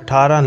18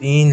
3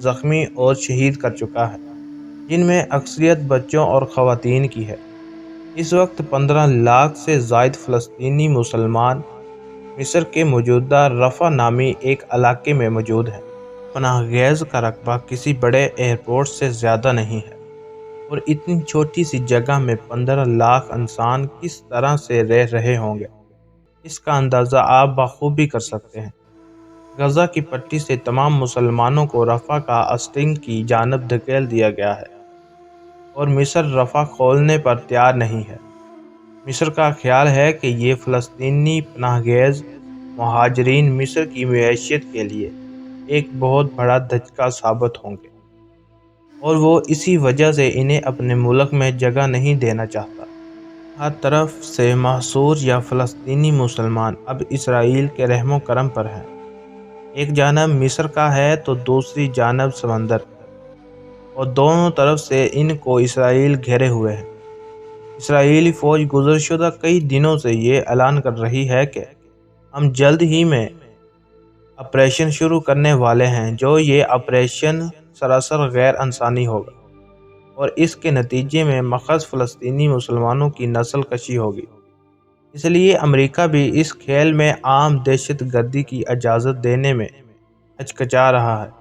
زخمی اور شہید کر چکا ہے، جن میں اکثریت بچوں اور خواتین کی ہے۔ اس وقت 15 لاکھ سے زائد فلسطینی مسلمان مصر کے موجودہ رفح نامی ایک علاقے میں موجود ہیں۔ پناہ گزین کا رقبہ کسی بڑے ایئرپورٹ سے زیادہ نہیں ہے، اور اتنی چھوٹی سی جگہ میں 15 لاکھ انسان کس طرح سے رہ رہے ہوں گے، اس کا اندازہ آپ بخوبی کر سکتے ہیں۔ غزہ کی پٹی سے تمام مسلمانوں کو رفح کا اسٹنگ کی جانب دھکیل دیا گیا ہے، اور مصر رفح کھولنے پر تیار نہیں ہے۔ مصر کا خیال ہے کہ یہ فلسطینی پناہ گزین مہاجرین مصر کی معیشت کے لیے ایک بہت بڑا دھچکا ثابت ہوں گے، اور وہ اسی وجہ سے انہیں اپنے ملک میں جگہ نہیں دینا چاہتا۔ ہر طرف سے محصور یا فلسطینی مسلمان اب اسرائیل کے رحم و کرم پر ہیں۔ ایک جانب مصر کا ہے تو دوسری جانب سمندر، اور دونوں طرف سے ان کو اسرائیل گھیرے ہوئے ہے۔ اسرائیلی فوج گزشتہ کئی دنوں سے یہ اعلان کر رہی ہے کہ ہم جلد ہی میں آپریشن شروع کرنے والے ہیں، جو یہ آپریشن سراسر غیر انسانی ہوگا، اور اس کے نتیجے میں محض فلسطینی مسلمانوں کی نسل کشی ہوگی۔ اس لیے امریکہ بھی اس کھیل میں عام دہشت گردی کی اجازت دینے میں ہچکچا رہا ہے۔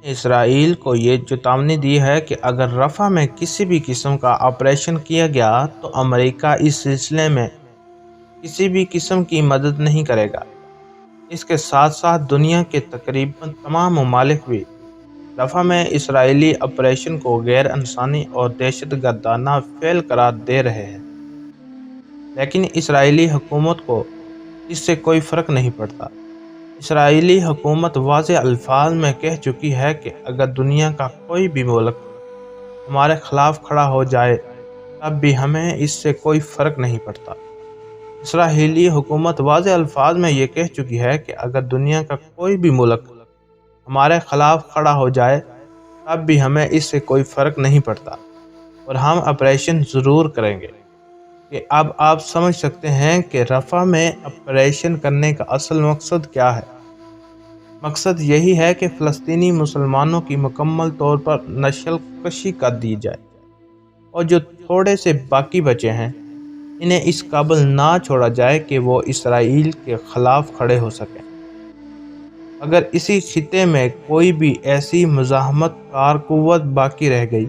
اسرائیل کو یہ چیتونی دی ہے کہ اگر رفح میں کسی بھی قسم کا آپریشن کیا گیا تو امریکہ اس سلسلے میں کسی بھی قسم کی مدد نہیں کرے گا۔ اس کے ساتھ ساتھ دنیا کے تقریباً تمام ممالک بھی رفح میں اسرائیلی آپریشن کو غیر انسانی اور دہشت گردانہ فعل قرار دے رہے ہیں، لیکن اسرائیلی حکومت کو اس سے کوئی فرق نہیں پڑتا۔ اسرائیلی حکومت واضح الفاظ میں کہہ چکی ہے کہ اگر دنیا کا کوئی بھی ملک ہمارے خلاف کھڑا ہو جائے تب بھی ہمیں اس سے کوئی فرق نہیں پڑتا۔ اسرائیلی حکومت واضح الفاظ میں یہ کہہ چکی ہے کہ اگر دنیا کا کوئی بھی ملک ہمارے خلاف کھڑا ہو جائے تب بھی ہمیں اس سے کوئی فرق نہیں پڑتا، اور ہم آپریشن ضرور کریں گے۔ کہ اب آپ سمجھ سکتے ہیں کہ رفح میں آپریشن کرنے کا اصل مقصد کیا ہے۔ مقصد یہی ہے کہ فلسطینی مسلمانوں کی مکمل طور پر نسل کشی کر دی جائے، اور جو تھوڑے سے باقی بچے ہیں انہیں اس قابل نہ چھوڑا جائے کہ وہ اسرائیل کے خلاف کھڑے ہو سکیں۔ اگر اسی خطے میں کوئی بھی ایسی مزاحمت کار قوت باقی رہ گئی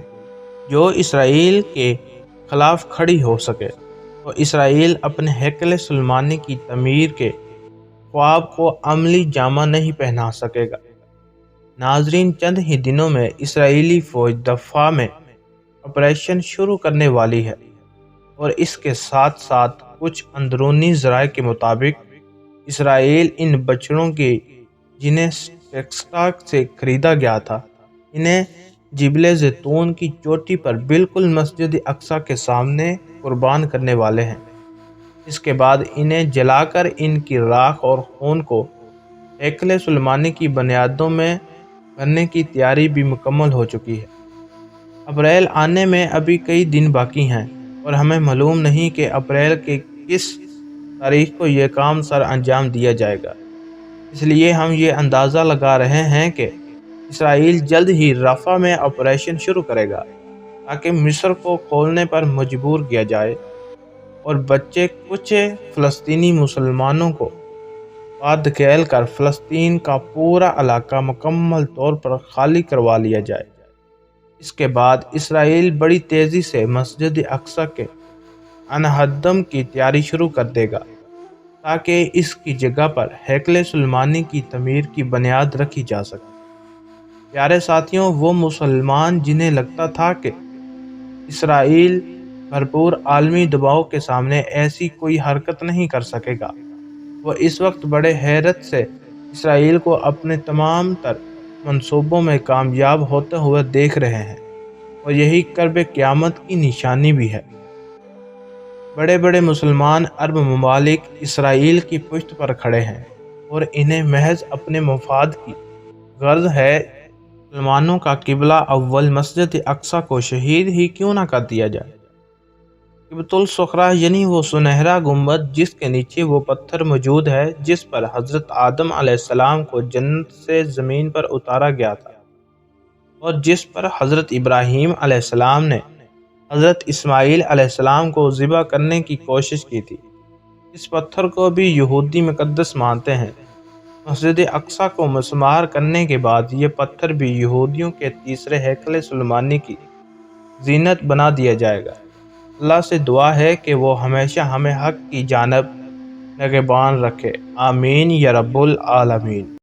جو اسرائیل کے خلاف کھڑی ہو سکے تو اسرائیل اپنے ہیکل سلیمانی کی تعمیر کے خواب کو عملی جامہ نہیں پہنا سکے گا۔ ناظرین، چند ہی دنوں میں اسرائیلی فوج دفاع میں آپریشن شروع کرنے والی ہے، اور اس کے ساتھ ساتھ کچھ اندرونی ذرائع کے مطابق اسرائیل ان بچڑوں کی جنہیں ٹیکساس سے خریدا گیا تھا، انہیں جبل زیتون کی چوٹی پر بالکل مسجد اقصی کے سامنے قربان کرنے والے ہیں۔ اس کے بعد انہیں جلا کر ان کی راکھ اور خون کو ہیکل سلیمانی کی بنیادوں میں بھرنے کی تیاری بھی مکمل ہو چکی ہے۔ اپریل آنے میں ابھی کئی دن باقی ہیں، اور ہمیں معلوم نہیں کہ اپریل کے کس تاریخ کو یہ کام سر انجام دیا جائے گا۔ اس لیے ہم یہ اندازہ لگا رہے ہیں کہ اسرائیل جلد ہی رفح میں آپریشن شروع کرے گا تاکہ مصر کو کھولنے پر مجبور کیا جائے، اور بچے کچے فلسطینی مسلمانوں کو بعد دھکیل کر فلسطین کا پورا علاقہ مکمل طور پر خالی کروا لیا جائے۔ اس کے بعد اسرائیل بڑی تیزی سے مسجد اقصی کے انہدم کی تیاری شروع کر دے گا تاکہ اس کی جگہ پر ہیکل سلیمانی کی تعمیر کی بنیاد رکھی جا سکے۔ پیارے ساتھیوں، وہ مسلمان جنہیں لگتا تھا کہ اسرائیل بھرپور عالمی دباؤ کے سامنے ایسی کوئی حرکت نہیں کر سکے گا، وہ اس وقت بڑے حیرت سے اسرائیل کو اپنے تمام تر منصوبوں میں کامیاب ہوتے ہوئے دیکھ رہے ہیں، اور یہی قرب قیامت کی نشانی بھی ہے۔ بڑے بڑے مسلمان عرب ممالک اسرائیل کی پشت پر کھڑے ہیں، اور انہیں محض اپنے مفاد کی غرض ہے مسلمانوں کا قبلہ اول مسجد اقصی کو شہید ہی کیوں نہ کر دیا جائے۔ قبۃ الصخرہ یعنی وہ سنہرا گنبد جس کے نیچے وہ پتھر موجود ہے جس پر حضرت آدم علیہ السلام کو جنت سے زمین پر اتارا گیا تھا، اور جس پر حضرت ابراہیم علیہ السلام نے حضرت اسماعیل علیہ السلام کو ذبح کرنے کی کوشش کی تھی۔ اس پتھر کو بھی یہودی مقدس مانتے ہیں۔ مسجد اقصیٰ کو مسمار کرنے کے بعد یہ پتھر بھی یہودیوں کے تیسرے ہیکل سلیمانی کی زینت بنا دیا جائے گا۔ اللہ سے دعا ہے کہ وہ ہمیشہ ہمیں حق کی جانب نگہبان رکھے۔ آمین یا رب العالمین۔